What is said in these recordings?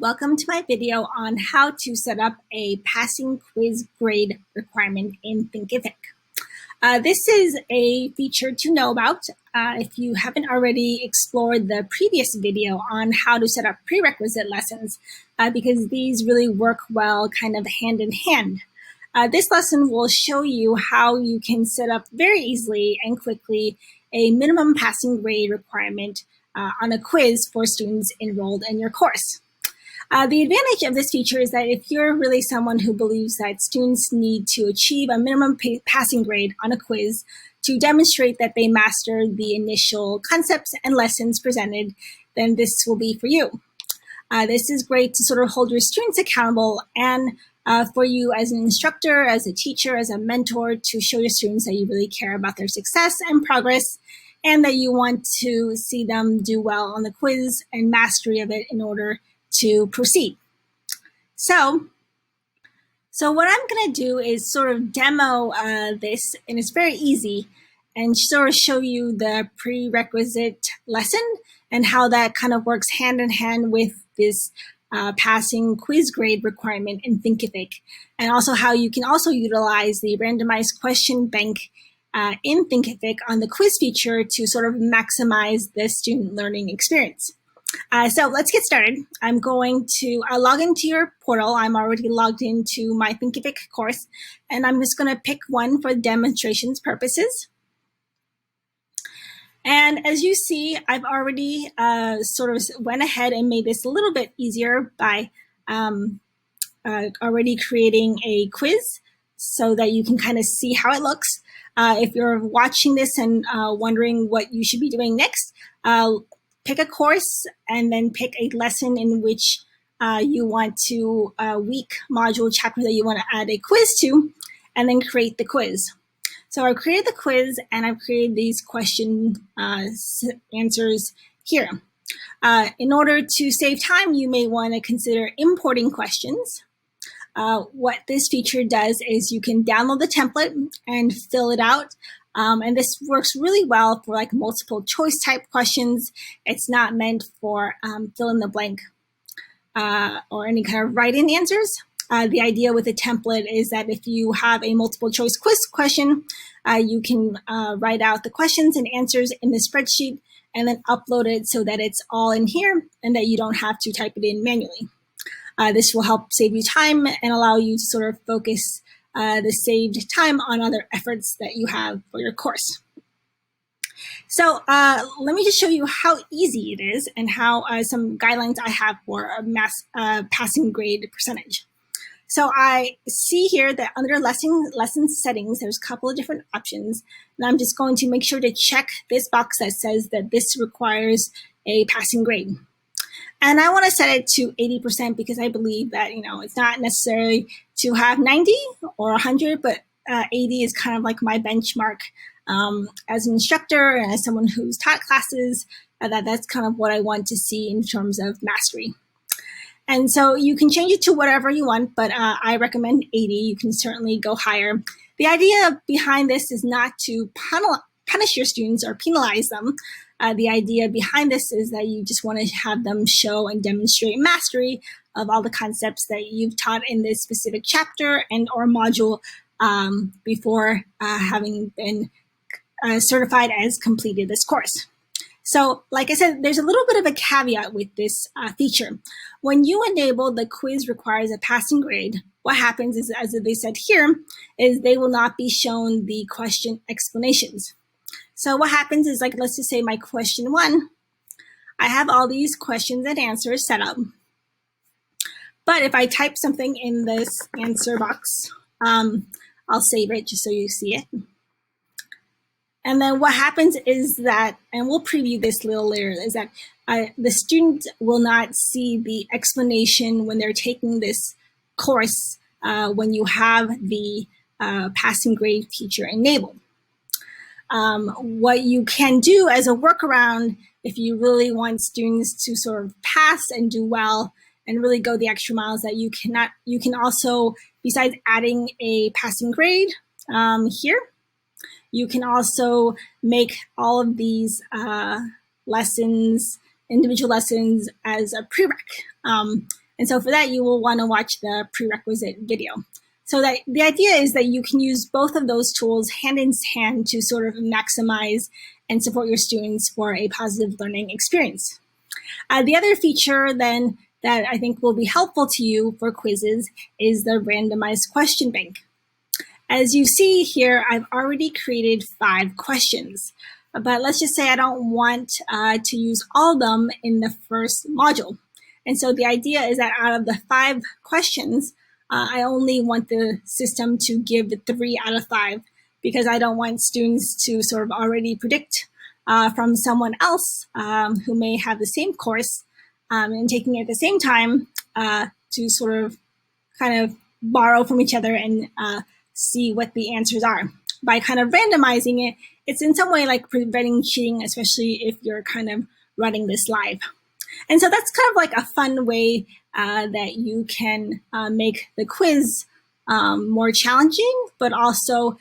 welcome to my video on how to set up a passing quiz grade requirement in Thinkific. This is a feature to know about if you haven't already explored the previous video on how to set up prerequisite lessons, because these really work well kind of hand in hand. This lesson will show you how you can set up very easily and quickly a minimum passing grade requirement on a quiz for students enrolled in your course. The advantage of this feature is that if you're really someone who believes that students need to achieve a minimum passing grade on a quiz to demonstrate that they master the initial concepts and lessons presented, then this will be for you. This is great to sort of hold your students accountable and for you as an instructor, as a teacher, as a mentor, to show your students that you really care about their success and progress, and that you want to see them do well on the quiz and mastery of it in order to proceed. So what I'm going to do is sort of demo this, and it's very easy, and sort of show you the prerequisite lesson and how that kind of works hand in hand with this passing quiz grade requirement in Thinkific, and also how you can also utilize the randomized question bank in Thinkific on the quiz feature to sort of maximize the student learning experience. So let's get started. I'm going to log into your portal. I'm already logged into my Thinkific course, and I'm just going to pick one for demonstrations purposes. And as you see, I've already sort of went ahead and made this a little bit easier by already creating a quiz so that you can kind of see how it looks. If you're watching this and wondering what you should be doing next, pick a course and then pick a lesson in which you want to, week, module, chapter that you want to add a quiz to, and then create the quiz. So I've created the quiz and I've created these question answers here. In order to save time, you may want to consider importing questions. What this feature does is you can download the template and fill it out. And this works really well for like multiple choice type questions. It's not meant for fill in the blank or any kind of write-in answers. The idea with a template is that if you have a multiple choice quiz question, you can write out the questions and answers in the spreadsheet and then upload it so that it's all in here and that you don't have to type it in manually. This will help save you time and allow you to sort of focus the saved time on other efforts that you have for your course. So let me just show you how easy it is and how some guidelines I have for a passing grade percentage. So I see here that under lesson settings, there's a couple of different options, and I'm just going to make sure to check this box that says that this requires a passing grade. And I want to set it to 80% because I believe that, it's not necessary to have 90 or 100, but 80 is kind of like my benchmark as an instructor and as someone who's taught classes, that's kind of what I want to see in terms of mastery. And so you can change it to whatever you want, but I recommend 80. You can certainly go higher. The idea behind this is not to punish your students or penalize them. The idea behind this is that you just want to have them show and demonstrate mastery of all the concepts that you've taught in this specific chapter and or module before having been certified as completed this course. So like I said, there's a little bit of a caveat with this feature. When you enable the quiz requires a passing grade, what happens is, as they said here, is they will not be shown the question explanations. So what happens is, like, let's just say my question 1, I have all these questions and answers set up. But if I type something in this answer box, I'll save it just so you see it. And then what happens is that, and we'll preview this a little later, is that the student will not see the explanation when they're taking this course when you have the passing grade feature enabled. What you can do as a workaround, if you really want students to sort of pass and do well and really go the extra miles, that you can also, besides adding a passing grade here, you can also make all of these lessons, individual lessons, as a prereq. And so for that, you will want to watch the prerequisite video. So that the idea is that you can use both of those tools hand in hand to sort of maximize and support your students for a positive learning experience. The other feature then that I think will be helpful to you for quizzes is the randomized question bank. As you see here, I've already created 5 questions, but let's just say I don't want to use all of them in the first module. And so the idea is that out of the 5 questions, I only want the system to give 3 out of 5 because I don't want students to sort of already predict from someone else who may have the same course and taking it at the same time to sort of kind of borrow from each other and see what the answers are. By kind of randomizing it, it's in some way like preventing cheating, especially if you're kind of running this live. And so that's kind of like a fun way that you can make the quiz more challenging, but also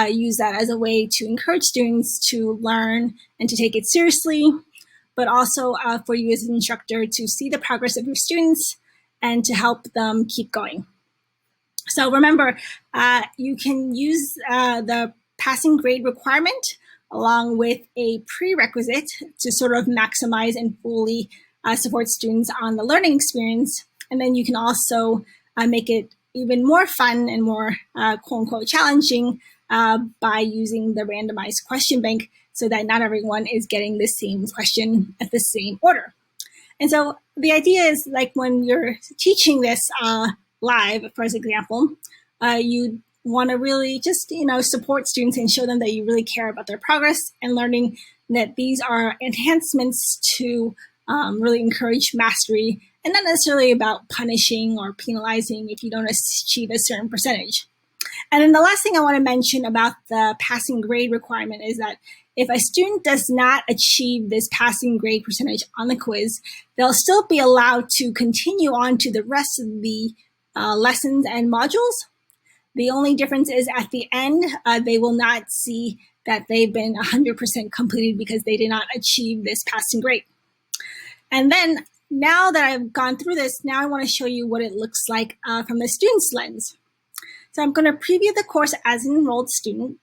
use that as a way to encourage students to learn and to take it seriously, but also for you as an instructor to see the progress of your students and to help them keep going. So remember, you can use the passing grade requirement along with a prerequisite to sort of maximize and fully support students on the learning experience. And then you can also make it even more fun and more quote unquote challenging by using the randomized question bank so that not everyone is getting the same question at the same order. And so the idea is like when you're teaching this live, for example, you want to really just, support students and show them that you really care about their progress and learning, that these are enhancements to really encourage mastery and not necessarily about punishing or penalizing if you don't achieve a certain percentage. And then the last thing I want to mention about the passing grade requirement is that if a student does not achieve this passing grade percentage on the quiz, they'll still be allowed to continue on to the rest of the lessons and modules. The only difference is at the end, they will not see that they've been 100% completed because they did not achieve this passing grade. And then now that I've gone through this, now I want to show you what it looks like from the student's lens. So I'm going to preview the course as an enrolled student.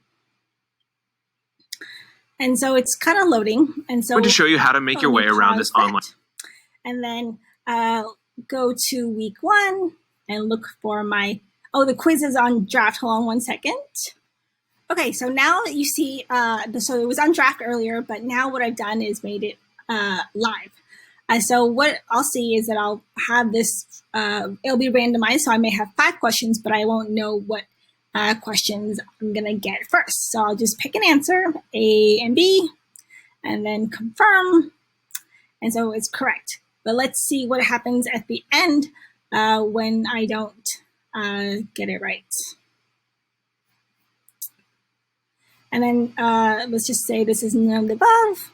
And so it's kind of loading. And so I'm going to show you how to make your way around this online. And then go to week 1 and look for my, the quiz is on draft. Hold on one second. Okay, so now that you see, so it was on draft earlier, but now what I've done is made it live. So what I'll see is that I'll have this, it'll be randomized, so I may have 5 questions, but I won't know what questions I'm going to get first. So I'll just pick an answer, A and B, and then confirm, and so it's correct. But let's see what happens at the end when I don't get it right. And then let's just say this is none of the above.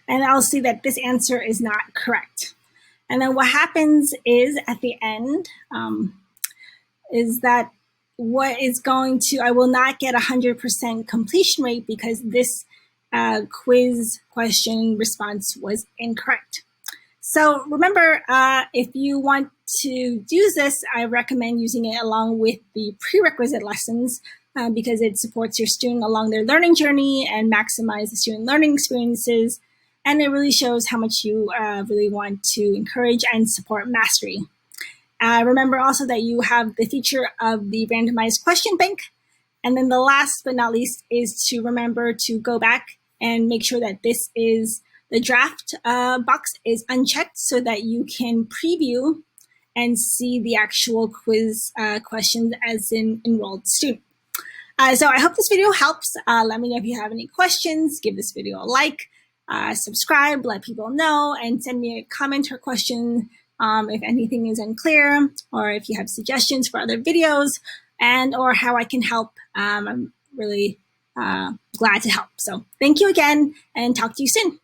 And I'll see that this answer is not correct. And then what happens is at the end is that what is going to, I will not get 100% completion rate because this quiz question response was incorrect. So remember, if you want to use this, I recommend using it along with the prerequisite lessons because it supports your student along their learning journey and maximize the student learning experiences. And it really shows how much you really want to encourage and support mastery. Remember also that you have the feature of the randomized question bank. And then the last but not least is to remember to go back and make sure that this is the draft box is unchecked so that you can preview and see the actual quiz questions as an enrolled student. So I hope this video helps. Let me know if you have any questions. Give this video a like. Subscribe, let people know, and send me a comment or question if anything is unclear, or if you have suggestions for other videos, and or how I can help. I'm really glad to help. So thank you again, and talk to you soon.